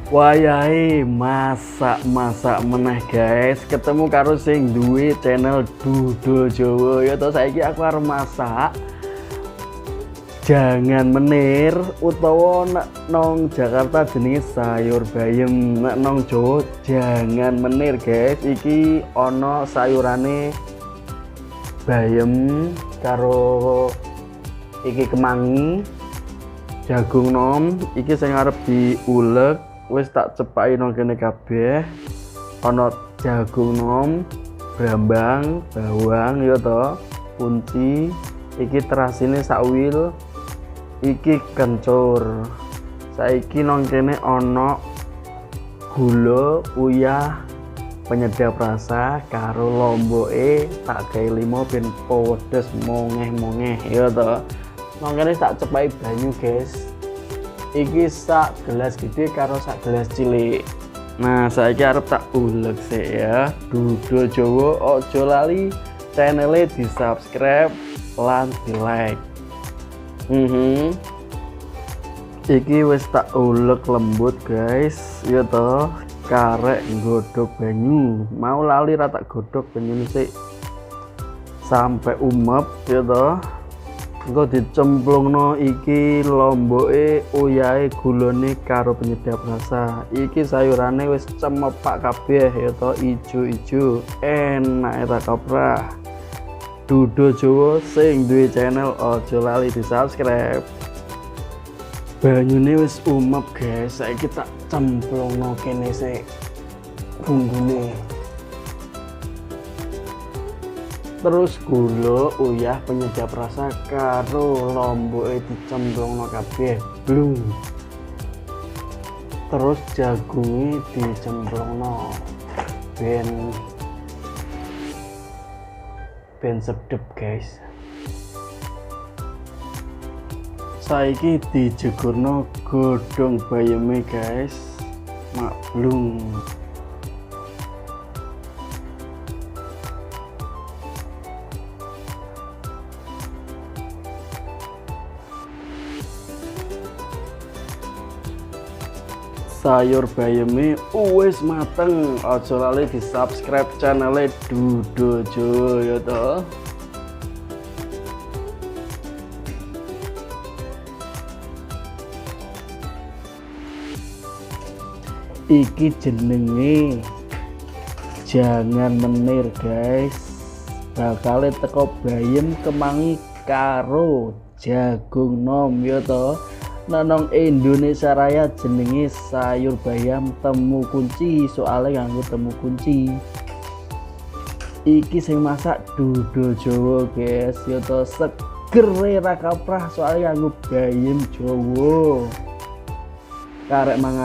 Wayahe masak-masak meneh guys, ketemu karo sing duwe channel Dudo Jowo ya to. Saiki aku arep masak jangan menir utawa nek nong Jakarta jenenge sayur bayem, nek nong Jawa jangan menir guys. Iki ana sayurane bayem karo iki kemangi, jagung nom, iki sing arep diulek wis tak cepaki nang kene kabeh. Ana jagung nom, brambang, bawang ya to, kunci, iki terasine sakwil, iki kencur. Saiki nang kene ana gula, uyah, penyedap rasa karo lomboke tak gawe 5 ben pedes mongeh-mongeh ya to. Nang kene tak cepaki banyu guys. Iki sak gelas gede karo sak gelas cilik. Nah, saiki arep tak ulek sik ya. Dudo Jowo, ojo lali channelnya di subscribe lan di like. Iki wis tak ulek lembut guys ya toh. Karek nggodhog banyu, mau lali ra tak godhog banyune sik sampai umep ya toh. Engko dicemplungno iki lomboke, uyahe, gulane karo penyedap rasa. Iki sayurane wis cemepak kabeh ya to, ijo-ijo. Enak ta kaprah. Dudo Jowo sing duwe channel aja lali di subscribe. Banyune wis umep guys, saiki tak cemplungno kene sik bumbune. Terus gula, uyah, penyedap rasa karo lomboke dicemplungno kabeh blung. Terus jagunge dicemplungno ben sedep guys. Saiki dijegurno godhong bayeme guys, maklum. Sayur bayeme wis mateng, aja lali di subscribe channelnya Dudo Jowo ya toh. Iki jenenge jangan menir guys, bakal teko bayem, kemangi karo jagung nom ya toh. Nang Indonesia Raya jenenge sayur bayam temu kunci, soalnya nganggo temu kunci. Iki sing masak Dudo Jowo guys ya to, seger ra kaprah soalnya nganggo bayem Jowo. Karek mangan